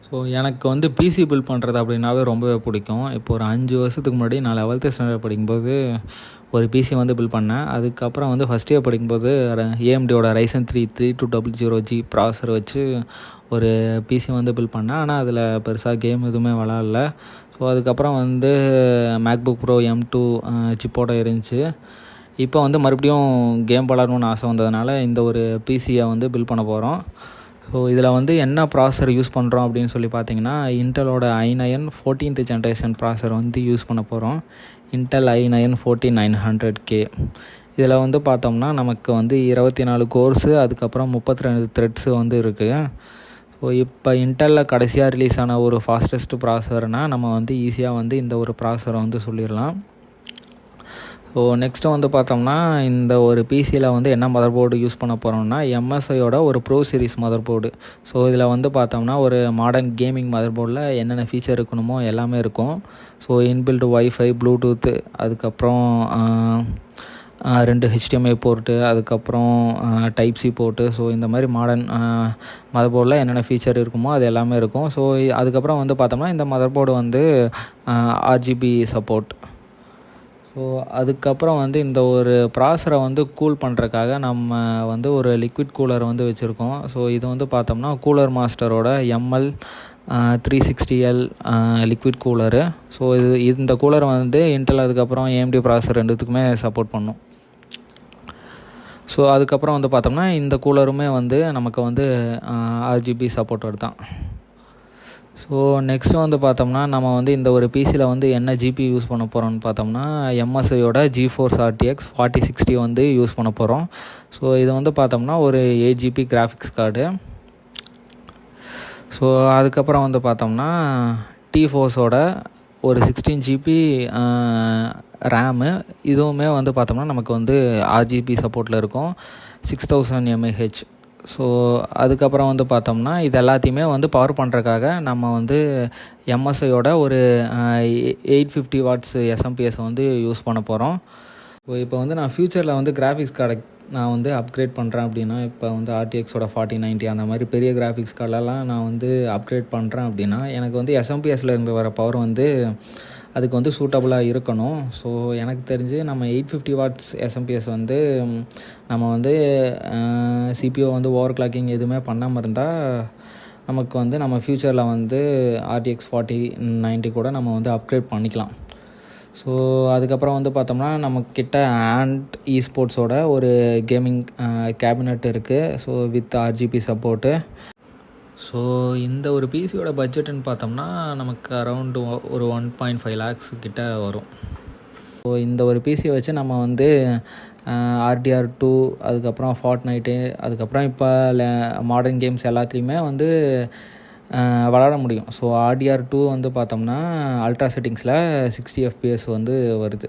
So எனக்கு வந்து PC build பண்ணுறது அப்படின்னாவே ரொம்பவே பிடிக்கும். இப்போ ஒரு 5 வருஷத்துக்கு முன்னாடி நான் 11th ஸ்டாண்டர்ட் படிக்கும்போது ஒரு பிசி வந்து பில்ட் பண்ணேன். அதுக்கப்புறம் வந்து ஃபஸ்ட் இயர் படிக்கும்போது ஏஎம்டியோட Ryzen 3 3200G ப்ராசர் வச்சு ஒரு பிசி வந்து பில்ட் பண்ணேன். ஆனால் அதில் பெருசாக கேம் எதுவுமே விளாட்ல. ஸோ அதுக்கப்புறம் வந்து மேக்புக் ப்ரோ M2 சிப்போட இருந்துச்சு. இப்போ வந்து மறுபடியும் கேம் விளாடணுன்னு ஆசை வந்ததுனால இந்த ஒரு பிசியை வந்து பில்ட் பண்ண போகிறோம். ஸோ இதில் வந்து என்ன ப்ராசர் யூஸ் பண்ணுறோம் அப்படின்னு சொல்லி பார்த்தீங்கன்னா, இன்டலோட i9 14th ஜென்ரேஷன் ப்ராசர் வந்து யூஸ் பண்ண போகிறோம். Intel i9 14900K. இதில் வந்து பார்த்தோம்னா நமக்கு வந்து 24 கோர்ஸு, அதுக்கப்புறம் 32 த்ரெட்ஸு வந்து இருக்குது. ஸோ இப்போ இன்டெல்லில் கடைசியாக ரிலீஸ் ஆன ஒரு ஃபாஸ்டஸ்ட் ப்ராசர்னால் நம்ம வந்து ஈஸியாக வந்து இந்த ஒரு ப்ராசரை வந்து சொல்லிடலாம். ஸோ நெக்ஸ்ட்டு வந்து பார்த்தோம்னா இந்த ஒரு பிசியில் வந்து என்ன மதர் போர்டு யூஸ் பண்ண போகிறோம்னா MSIயோட ஒரு pro series mother board. So இதில் வந்து பார்த்தோம்னா ஒரு மாடர்ன் கேமிங் மதர் போர்டில் என்னென்ன ஃபீச்சர் இருக்கணுமோ எல்லாமே இருக்கும். ஸோ இன்பில்ட் வைஃபை, ப்ளூடூத்து, அதுக்கப்புறம் 2 HDMI போர்ட்டு, அதுக்கப்புறம் டைப் சி போர்ட்டு. ஸோ இந்த மாதிரி மாடர்ன் மதர் போர்டில் என்னென்ன ஃபீச்சர் இருக்குமோ அது எல்லாமே இருக்கும். ஸோ அதுக்கப்புறம் வந்து பார்த்தோம்னா இந்த மதர் போர்டு வந்து RGB சப்போர்ட். ஸோ அதுக்கப்புறம் வந்து இந்த ஒரு ப்ராசரை வந்து கூல் பண்ணுறதுக்காக நம்ம வந்து ஒரு லிக்விட் கூலர் வந்து வச்சுருக்கோம். ஸோ இது வந்து பார்த்தோம்னா கூலர் மாஸ்டரோட ML 360L liquid cooler. So இந்த கூலர் வந்து இன்டெல் அதுக்கப்புறம் AMD ப்ராசர் ரெண்டுத்துக்குமே சப்போர்ட் பண்ணும். ஸோ அதுக்கப்புறம் வந்து பார்த்தோம்னா இந்த கூலருமே வந்து நமக்கு வந்து RGB சப்போர்ட்டட் தான். ஸோ நெக்ஸ்ட்டு வந்து பார்த்தோம்னா நம்ம வந்து இந்த ஒரு பிசியில் வந்து என்ன ஜிபி யூஸ் பண்ண போகிறோம்னு பார்த்தோம்னா MSIயோட GeForce RTX 4060 வந்து யூஸ் பண்ண போகிறோம். ஸோ இது வந்து பார்த்தோம்னா ஒரு 8GB கிராஃபிக்ஸ் கார்டு. ஸோ அதுக்கப்புறம் வந்து பார்த்தோம்னா T-Forceோட ஒரு 16GB ரேமு. இதுவுமே வந்து பார்த்தோம்னா நமக்கு வந்து RGB சப்போர்ட்டில் இருக்கும், 6000 mAh. ஸோ அதுக்கப்புறம் வந்து பார்த்தோம்னா இது எல்லாத்தையுமே வந்து பவர் பண்ணுறதுக்காக நம்ம வந்து MSIயோட ஒரு 850 வாட்ஸ் SMPS வந்து யூஸ் பண்ண போகிறோம். ஸோ இப்போ வந்து நான் ஃப்யூச்சரில் வந்து கிராஃபிக்ஸ் கார்டை நான் வந்து அப்கிரேட் பண்ணுறேன் அப்படின்னா, இப்போ வந்து RTXோட 4090 அந்த மாதிரி பெரிய கிராஃபிக்ஸ் கார்டெல்லாம் நான் வந்து அப்கிரேட் பண்ணுறேன் அப்படின்னா எனக்கு வந்து SMPSல இருந்து வர பவர் வந்து அதுக்கு வந்து சூட்டபுளாக இருக்கணும். ஸோ எனக்கு தெரிஞ்சு நம்ம 850 வாட்ஸ் SMPS வந்து நம்ம வந்து CPU வந்து ஓவர் கிளாக்கிங் எதுவுமே பண்ணாமல் இருந்தால் நமக்கு வந்து நம்ம ஃப்யூச்சரில் வந்து RTX 4090 கூட நம்ம வந்து அப்கிரேட் பண்ணிக்கலாம். ஸோ அதுக்கப்புறம் வந்து பார்த்தோம்னா நம்மக்கிட்ட ஆண்ட் eSportsோட ஒரு கேமிங் கேபினட் இருக்குது. So with RGB support. So இந்த ஒரு பிசியோட பட்ஜெட்டுன்னு பார்த்தோம்னா நமக்கு அரௌண்டு ஒரு 1.5 lakhs கிட்ட வரும். ஸோ இந்த ஒரு பிசியை வச்சு நம்ம வந்து RDR2, அதுக்கப்புறம் Fortnite, அதுக்கப்புறம் இப்போ மாடர்ன் கேம்ஸ் எல்லாத்துலேயுமே வந்து விளாட முடியும். ஸோ RDR2 வந்து பார்த்தோம்னா அல்ட்ரா செட்டிங்ஸில் 60 FPS வந்து வருது.